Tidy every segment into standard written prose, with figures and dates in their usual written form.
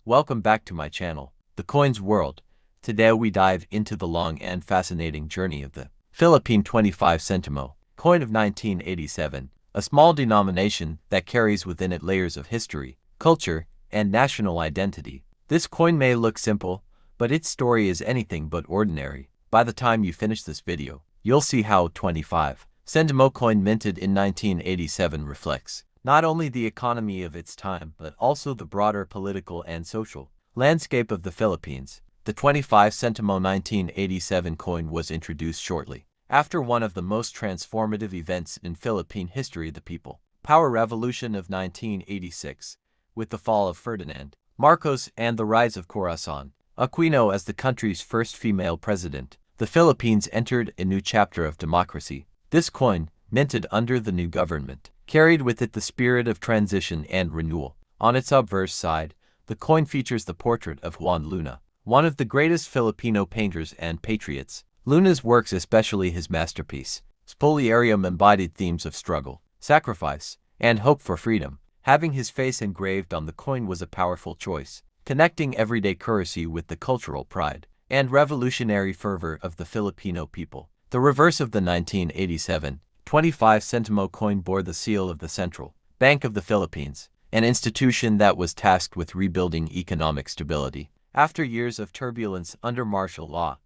Welcome back to my channel, The Coins World. Today we dive into the long and fascinating journey of the Philippine 25 Sentimo coin of 1987, a small denomination that carries within it layers of history, culture, and national identity. This coin may look simple, but its story is anything but ordinary. By the time you finish this video, you'll see how 25 Sentimo coin minted in 1987 reflects not only the economy of its time but also the broader political and social landscape of the Philippines. The 25 Sentimo 1987 coin was introduced shortly after one of the most transformative events in Philippine history, the People Power Revolution of 1986, with the fall of Ferdinand Marcos and the rise of Corazon Aquino as the country's first female president. The Philippines entered a new chapter of democracy. This coin, minted under the new government, carried with it the spirit of transition and renewal. On its obverse side, the coin features the portrait of Juan Luna, one of the greatest Filipino painters and patriots. Luna's works, especially his masterpiece, Spoliarium, embodied themes of struggle, sacrifice, and hope for freedom. Having his face engraved on the coin was a powerful choice, connecting everyday courtesy with the cultural pride and revolutionary fervor of the Filipino people. The reverse of the 1987 25 Sentimo coin bore the seal of the Central Bank of the Philippines, an institution that was tasked with rebuilding economic stability. After years of turbulence under martial law,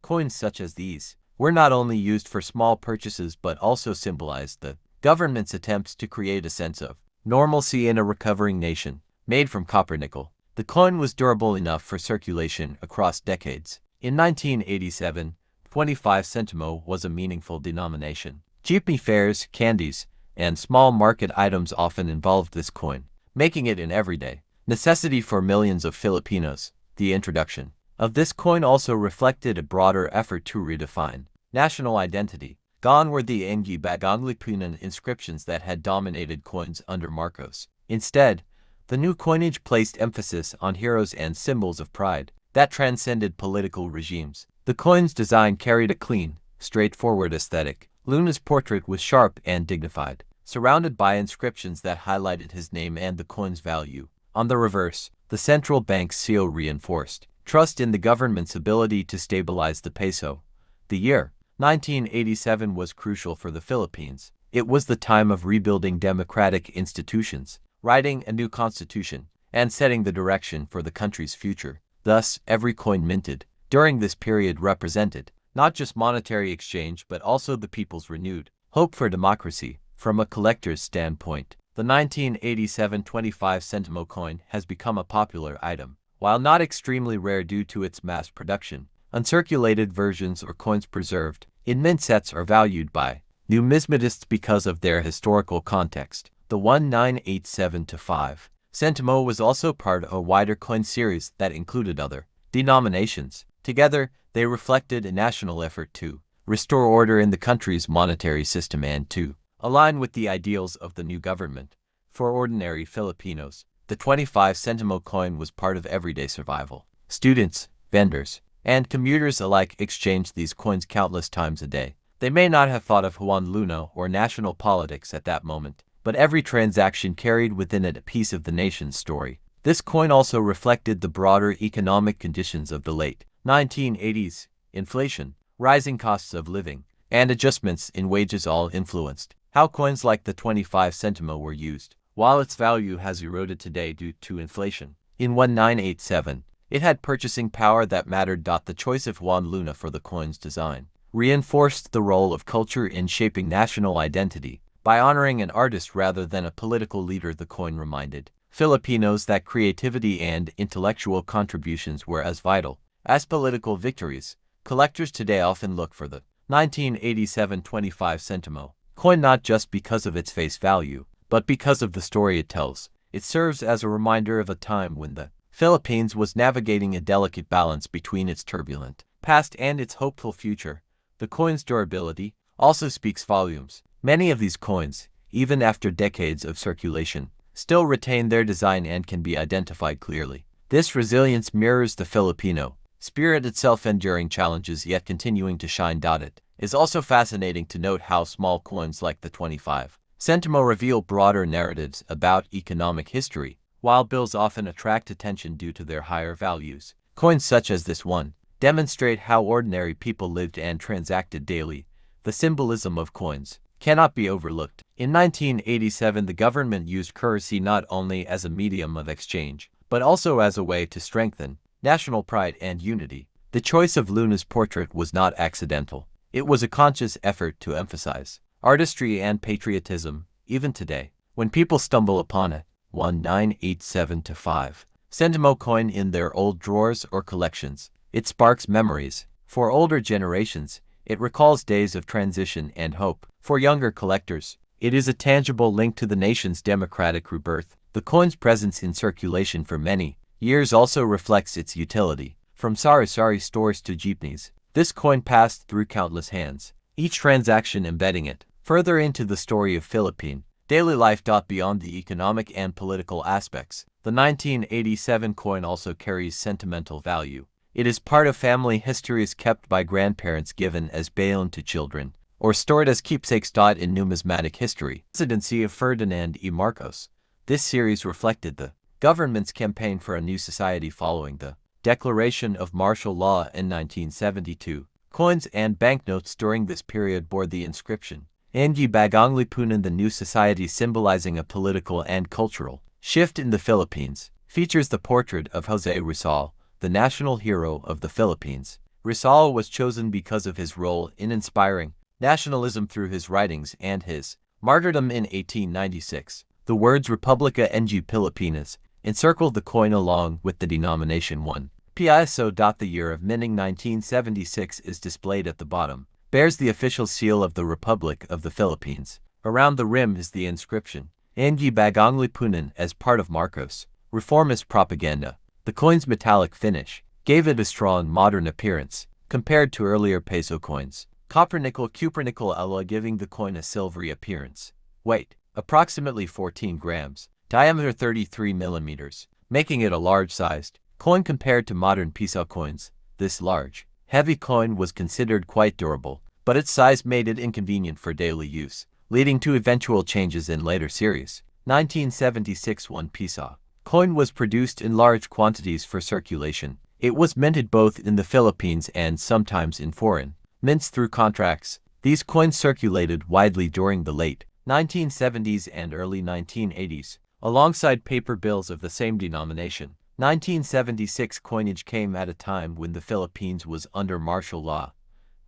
coins such as these were not only used for small purchases but also symbolized the government's attempts to create a sense of normalcy in a recovering nation. Made from copper nickel, the coin was durable enough for circulation across decades. In 1987, 25 Sentimo was a meaningful denomination. Jeepney fares, candies, and small market items often involved this coin, making it an everyday necessity for millions of Filipinos. The introduction of this coin also reflected a broader effort to redefine national identity. Gone were the Ang Bagong Lipunan inscriptions that had dominated coins under Marcos. Instead, the new coinage placed emphasis on heroes and symbols of pride that transcended political regimes. The coin's design carried a clean, straightforward aesthetic. Luna's portrait was sharp and dignified, surrounded by inscriptions that highlighted his name and the coin's value. On the reverse, the central bank's seal reinforced trust in the government's ability to stabilize the peso. The year 1987 was crucial for the Philippines. It was the time of rebuilding democratic institutions, writing a new constitution, and setting the direction for the country's future. Thus, every coin minted during this period represented not just monetary exchange but also the people's renewed hope for democracy. From a collector's standpoint, the 1987 25 Sentimo coin has become a popular item. While not extremely rare due to its mass production, uncirculated versions or coins preserved in mint sets are valued by numismatists because of their historical context. The 1987-5 Sentimo was also part of a wider coin series that included other denominations. Together, they reflected a national effort to restore order in the country's monetary system and to align with the ideals of the new government. For ordinary Filipinos, the 25 Sentimo coin was part of everyday survival. Students, vendors, and commuters alike exchanged these coins countless times a day. They may not have thought of Juan Luna or national politics at that moment, but every transaction carried within it a piece of the nation's story. This coin also reflected the broader economic conditions of the late 1980s. Inflation, rising costs of living, and adjustments in wages all influenced how coins like the 25 Sentimo were used. While its value has eroded today due to inflation, in 1987, it had purchasing power that mattered. The choice of Juan Luna for the coin's design reinforced the role of culture in shaping national identity. By honoring an artist rather than a political leader, the coin reminded Filipinos that creativity and intellectual contributions were as vital as political victories. Collectors today often look for the 1987 25 Sentimo coin not just because of its face value, but because of the story it tells. It serves as a reminder of a time when the Philippines was navigating a delicate balance between its turbulent past and its hopeful future. The coin's durability also speaks volumes. Many of these coins, even after decades of circulation, still retain their design and can be identified clearly. This resilience mirrors the Filipino spirit itself, enduring challenges yet continuing to shine. It is also fascinating to note how small coins like the 25 Sentimo reveal broader narratives about economic history. while bills often attract attention due to their higher values. Coins such as this one demonstrate how ordinary people lived and transacted daily. The symbolism of coins cannot be overlooked. In 1987, the government used currency not only as a medium of exchange, but also as a way to strengthen national pride and unity. The choice of Luna's portrait was not accidental. It was a conscious effort to emphasize artistry and patriotism. Even today, when people stumble upon a 1987-5 Sentimo coin in their old drawers or collections, it sparks memories. For older generations, it recalls days of transition and hope. For younger collectors, it is a tangible link to the nation's democratic rebirth. The coin's presence in circulation for many years also reflects its utility. From sari-sari stores to jeepneys, this coin passed through countless hands, each transaction embedding it further into the story of Philippine daily life. Beyond the economic and political aspects, the 1987 coin also carries sentimental value. It is part of family histories kept by grandparents, given as baon to children, or stored as keepsakes. In numismatic history, presidency of Ferdinand E. Marcos, this series reflected the government's campaign for a new society following the declaration of martial law in 1972. Coins and banknotes during this period bore the inscription, Ang Bagong Lipunan, the new society, symbolizing a political and cultural shift in the Philippines. Features the portrait of Jose Rizal, the national hero of the Philippines. Rizal was chosen because of his role in inspiring nationalism through his writings and his martyrdom in 1896. The words Republica ng Pilipinas encircled the coin along with the denomination 1 Piso. The year of minting 1976 is displayed at the bottom. Bears the official seal of the Republic of the Philippines. Around the rim is the inscription, Ang Bagong Lipunan, as part of Marcos' reformist propaganda. The coin's metallic finish gave it a strong modern appearance compared to earlier peso coins. Copper-nickel cupronickel alloy, giving the coin a silvery appearance. Weight, approximately 14 grams. Diameter 33 millimeters, making it a large-sized coin compared to modern Piso coins. This large, heavy coin was considered quite durable, but its size made it inconvenient for daily use, leading to eventual changes in later series. 1976 1 Piso coin was produced in large quantities for circulation. It was minted both in the Philippines and sometimes in foreign mints through contracts. These coins circulated widely during the late 1970s and early 1980s, alongside paper bills of the same denomination. 1976 coinage came at a time when the Philippines was under martial law.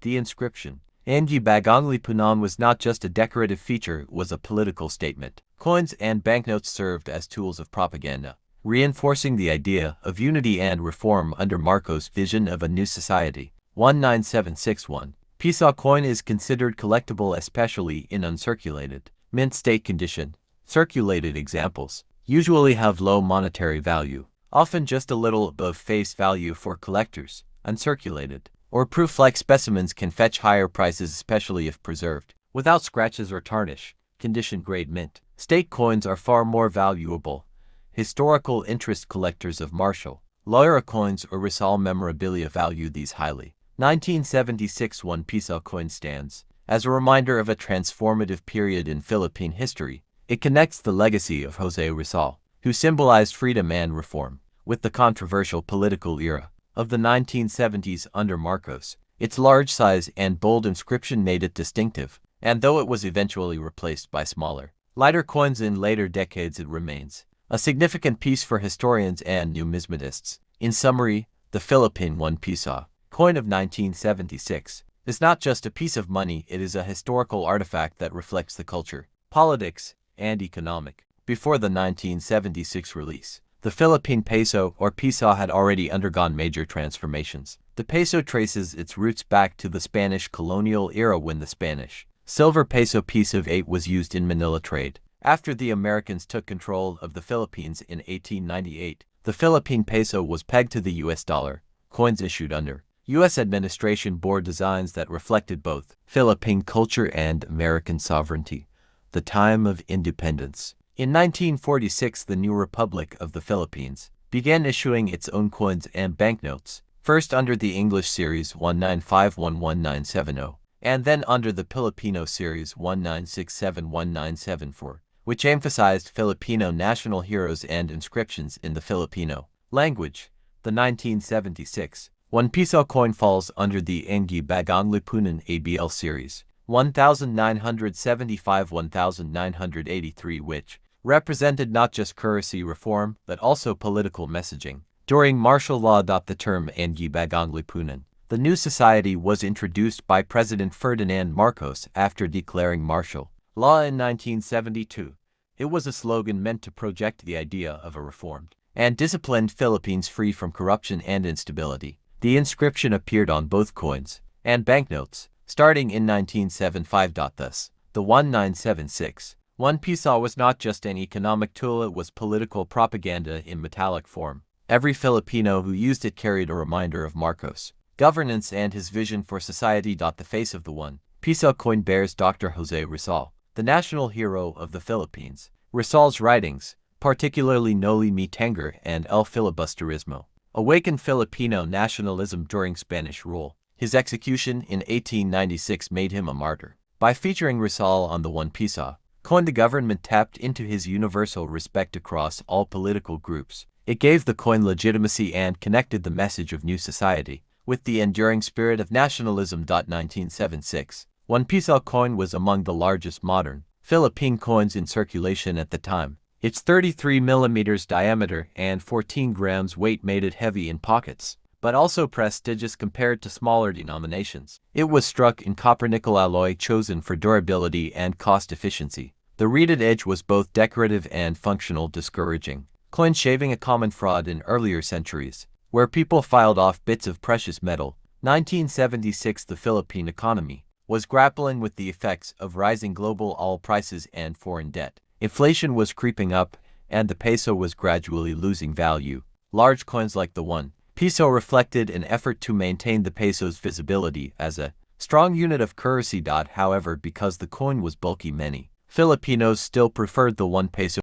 The inscription, Ang Bagong Lipunan, was not just a decorative feature, it was a political statement. Coins and banknotes served as tools of propaganda, reinforcing the idea of unity and reform under Marcos' vision of a new society. 19761 Piso coin is considered collectible, especially in uncirculated, mint state condition. Circulated examples usually have low monetary value, often just a little above face value for collectors. Uncirculated or proof-like specimens can fetch higher prices, especially if preserved without scratches or tarnish. Condition-grade mint state coins are far more valuable. Historical interest collectors of Marshall, Loera coins or Rizal memorabilia value these highly. 1976 1 Piso coin stands as a reminder of a transformative period in Philippine history. It connects the legacy of Jose Rizal, who symbolized freedom and reform, with the controversial political era of the 1970s under Marcos. Its large size and bold inscription made it distinctive, and though it was eventually replaced by smaller, lighter coins in later decades, it remains a significant piece for historians and numismatists. In summary, the Philippine 1 Piso coin of 1976 is not just a piece of money, it is a historical artifact that reflects the culture, politics, and economic. Before the 1976 release, the Philippine peso or Piso had already undergone major transformations. The peso traces its roots back to the Spanish colonial era, when the Spanish silver peso piece of 8 was used in Manila trade. After the Americans took control of the Philippines in 1898, the Philippine peso was pegged to the US dollar. Coins issued under U.S. administration bore designs that reflected both Philippine culture and American sovereignty. The time of independence. In 1946, the new Republic of the Philippines began issuing its own coins and banknotes, first under the English series 19511970, and then under the Filipino series 19671974. which emphasized Filipino national heroes and inscriptions in the Filipino language. The 1976 1 Piso coin falls under the Ang Bagong Lipunan ABL series 1975-1983, which represented not just currency reform but also political messaging. During martial law, the term Ang Bagong Lipunan, the new society, was introduced by President Ferdinand Marcos after declaring martial law in 1972. It was a slogan meant to project the idea of a reformed and disciplined Philippines free from corruption and instability. The inscription appeared on both coins and banknotes starting in 1975. Thus, the 1976 1 Piso was not just an economic tool, it was political propaganda in metallic form. Every Filipino who used it carried a reminder of Marcos' governance and his vision for society. The face of the 1 Piso coin bears Dr. Jose Rizal, the national hero of the Philippines. Rizal's writings, particularly Noli Me Tangere and El Filibusterismo, awakened Filipino nationalism during Spanish rule. His execution in 1896 made him a martyr. By featuring Rizal on the 1 Piso coin, the government tapped into his universal respect across all political groups. It gave the coin legitimacy and connected the message of new society with the enduring spirit of nationalism. 1976 1 Piso coin was among the largest modern Philippine coins in circulation at the time. Its 33 millimeters diameter and 14 grams weight made it heavy in pockets, but also prestigious compared to smaller denominations. It was struck in copper-nickel alloy, chosen for durability and cost efficiency. The reeded edge was both decorative and functional, discouraging coin shaving, a common fraud in earlier centuries, where people filed off bits of precious metal. 1976 The Philippine economy was grappling with the effects of rising global oil prices and foreign debt. Inflation was creeping up, and the peso was gradually losing value. Large coins like the 1 Piso reflected an effort to maintain the peso's visibility as a strong unit of currency. However, because the coin was bulky, many Filipinos still preferred the 1 Piso